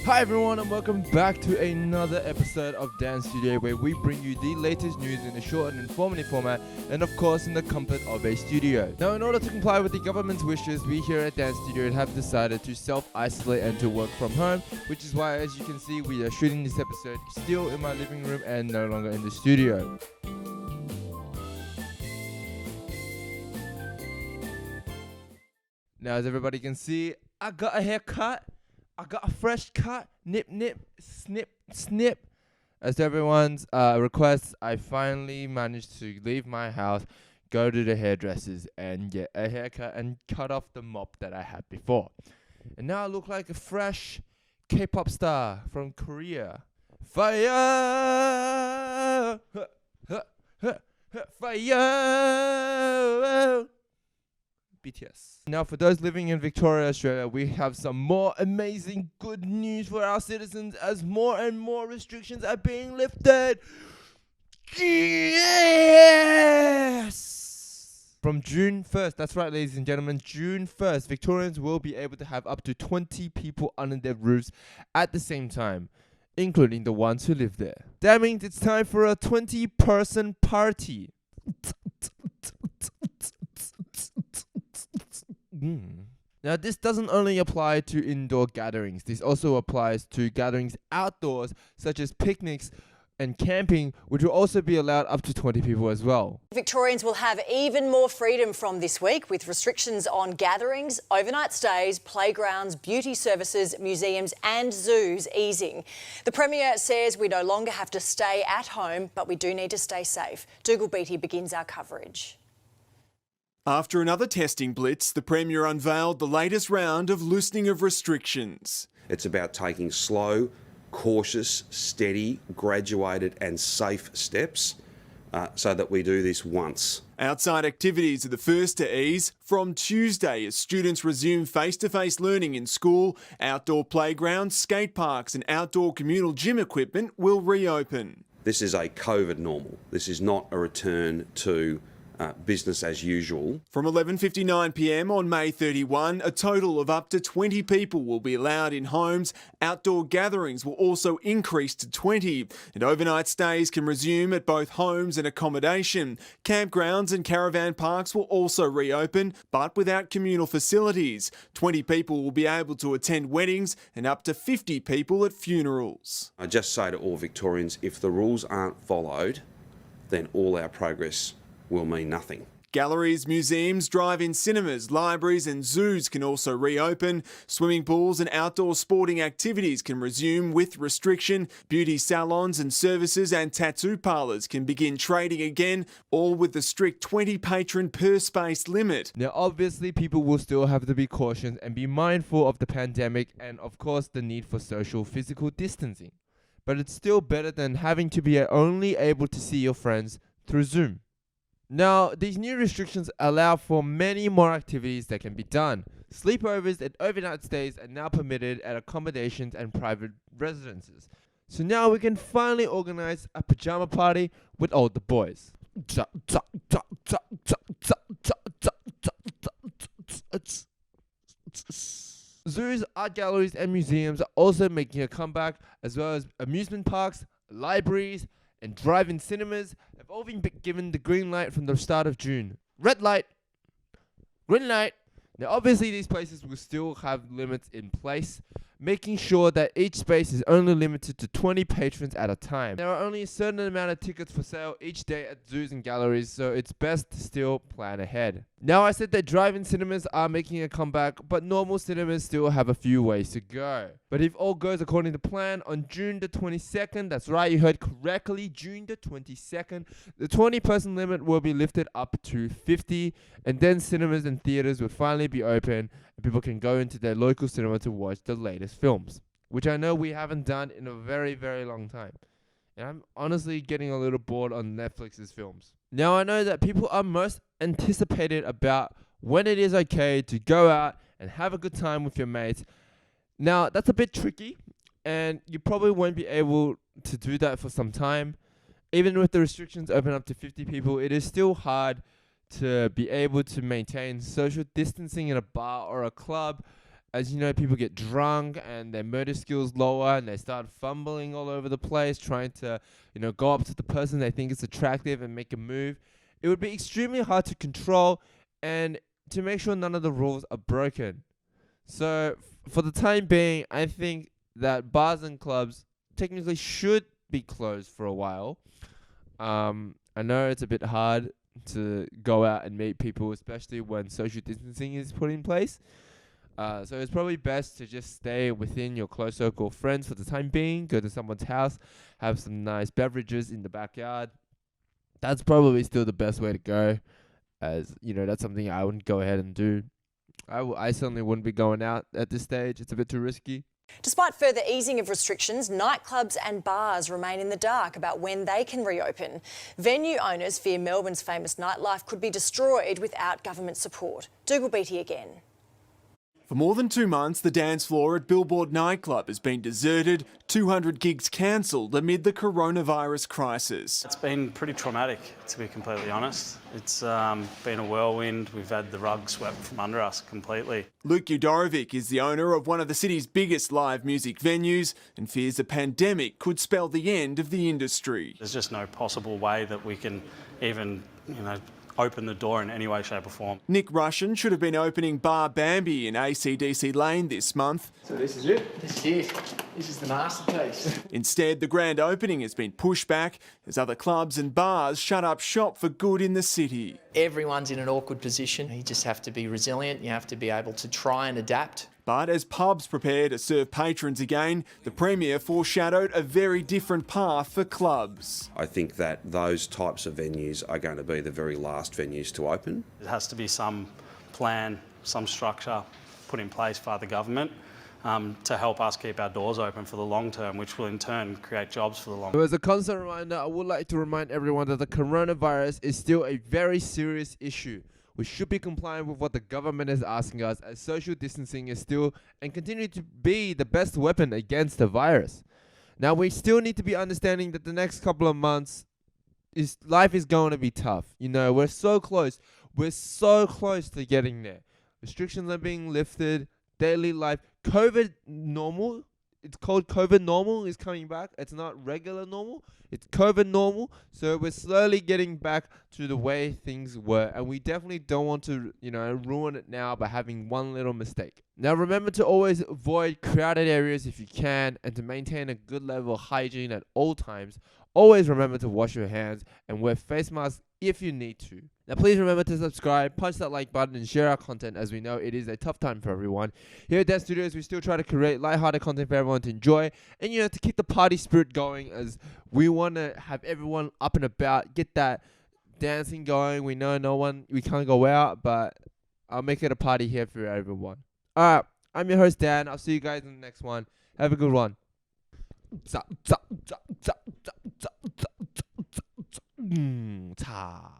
Hi everyone and welcome back to another episode of Dance Studio, where we bring you the latest news in a short and informative format, and of course in the comfort of a studio. Now, in order to comply with the government's wishes, we here at Dance Studio have decided to self-isolate and to work from home, which is why, as you can see, we are shooting this episode still in my living room and no longer in the studio. Now, as everybody can see, I got a haircut. I got a fresh cut, nip, snip, snip. As to everyone's request, I finally managed to leave my house, go to the hairdressers, and get a haircut and cut off the mop that I had before. And now I look like a fresh K-pop star from Korea. Fire! Fire! BTS. Now, for those living in Victoria, Australia, we have some more amazing good news for our citizens as more and more restrictions are being lifted. Yes! From June 1st, that's right, ladies and gentlemen, June 1st, Victorians will be able to have up to 20 people under their roofs at the same time, including the ones who live there. That means it's time for a 20-person party. Now, this doesn't only apply to indoor gatherings. This also applies to gatherings outdoors, such as picnics and camping, which will also be allowed up to 20 people as well. Victorians will have even more freedom from this week, with restrictions on gatherings, overnight stays, playgrounds, beauty services, museums and zoos easing. The Premier says we no longer have to stay at home, but we do need to stay safe. Dougal Beattie begins our coverage. After another testing blitz, the Premier unveiled the latest round of loosening of restrictions. It's about taking slow, cautious, steady, graduated and safe steps so that we do this once. Outside activities are the first to ease from Tuesday as students resume face-to-face learning in school. Outdoor playgrounds, skate parks and outdoor communal gym equipment will reopen. This is a COVID normal. This is not a return to business as usual. From 11:59 p.m. on May 31, a total of up to 20 people will be allowed in homes. Outdoor gatherings will also increase to 20, and overnight stays can resume at both homes and accommodation. Campgrounds and caravan parks will also reopen, but without communal facilities. 20 people will be able to attend weddings and up to 50 people at funerals. I just say to all Victorians, if the rules aren't followed, then all our progress will mean nothing. Galleries, museums, drive-in cinemas, libraries and zoos can also reopen. Swimming pools and outdoor sporting activities can resume with restriction. Beauty salons and services and tattoo parlours can begin trading again, all with the strict 20 patron per space limit. Now, obviously, people will still have to be cautious and be mindful of the pandemic and, of course, the need for social physical distancing. But it's still better than having to be only able to see your friends through Zoom. Now, these new restrictions allow for many more activities that can be done. Sleepovers and overnight stays are now permitted at accommodations and private residences. So now we can finally organize a pajama party with all the boys. Zoos, art galleries and museums are also making a comeback, as well as amusement parks, libraries, and drive-in cinemas have all been given the green light from the start of June. Red light, green light. Now, obviously, these places will still have limits in place, making sure that each space is only limited to 20 patrons at a time. There are only a certain amount of tickets for sale each day at zoos and galleries, so it's best to still plan ahead. Now, I said that drive-in cinemas are making a comeback, but normal cinemas still have a few ways to go. But if all goes according to plan, on June the 22nd, that's right, you heard correctly, June the 22nd, the 20-person limit will be lifted up to 50, and then cinemas and theatres will finally be open, and people can go into their local cinema to watch the latest films, which I know we haven't done in a very, very long time. And I'm honestly getting a little bored on Netflix's films. Now, I know that people are most anticipated about when it is okay to go out and have a good time with your mates. Now, that's a bit tricky, and you probably won't be able to do that for some time. Even with the restrictions open up to 50 people, it is still hard to be able to maintain social distancing in a bar or a club, as you know, people get drunk and their motor skills lower and they start fumbling all over the place, trying to, go up to the person they think is attractive and make a move. It would be extremely hard to control and to make sure none of the rules are broken. So for the time being, I think that bars and clubs technically should be closed for a while. I know it's a bit hard to go out and meet people, especially when social distancing is put in place. So it's probably best to just stay within your close circle of friends for the time being. Go to someone's house, have some nice beverages in the backyard. That's probably still the best way to go, as that's something I wouldn't go ahead and do. I certainly wouldn't be going out at this stage. It's a bit too risky. Despite further easing of restrictions, nightclubs and bars remain in the dark about when they can reopen. Venue owners fear Melbourne's famous nightlife could be destroyed without government support. Dougal Beattie again. For more than 2 months, the dance floor at Billboard nightclub has been deserted, 200 gigs cancelled amid the coronavirus crisis. It's been pretty traumatic, to be completely honest. It's been a whirlwind. We've had the rug swept from under us completely. Luv You is the owner of one of the city's biggest live music venues and fears a pandemic could spell the end of the industry. There's just no possible way that we can even, open the door in any way, shape or form. Nick Russian should have been opening Bar Bambi in ACDC Lane this month. So this is it? This is it. This is the masterpiece. Instead, the grand opening has been pushed back as other clubs and bars shut up shop for good in the city. Everyone's in an awkward position. You just have to be resilient. You have to be able to try and adapt. But as pubs prepare to serve patrons again, the Premier foreshadowed a very different path for clubs. I think that those types of venues are going to be the very last venues to open. There has to be some plan, some structure put in place by the government to help us keep our doors open for the long term, which will in turn create jobs for the long term. So as a constant reminder, I would like to remind everyone that the coronavirus is still a very serious issue. We should be compliant with what the government is asking us, as social distancing is still and continue to be the best weapon against the virus. Now, we still need to be understanding that the next couple of months, life is going to be tough. We're so close. We're so close to getting there. Restrictions are being lifted. Daily life. COVID normal. It's called COVID normal is coming back. It's not regular normal. It's COVID normal. So we're slowly getting back to the way things were. And we definitely don't want to, ruin it now by having one little mistake. Now, remember to always avoid crowded areas if you can and to maintain a good level of hygiene at all times. Always remember to wash your hands and wear face masks if you need to. Now, please remember to subscribe, punch that like button, and share our content, as we know it is a tough time for everyone. Here at Dance Studios, we still try to create lighthearted content for everyone to enjoy and, to keep the party spirit going, as we want to have everyone up and about, get that dancing going. We know we can't go out, but I'll make it a party here for everyone. All right, I'm your host, Dan. I'll see you guys in the next one. Have a good one. Ta.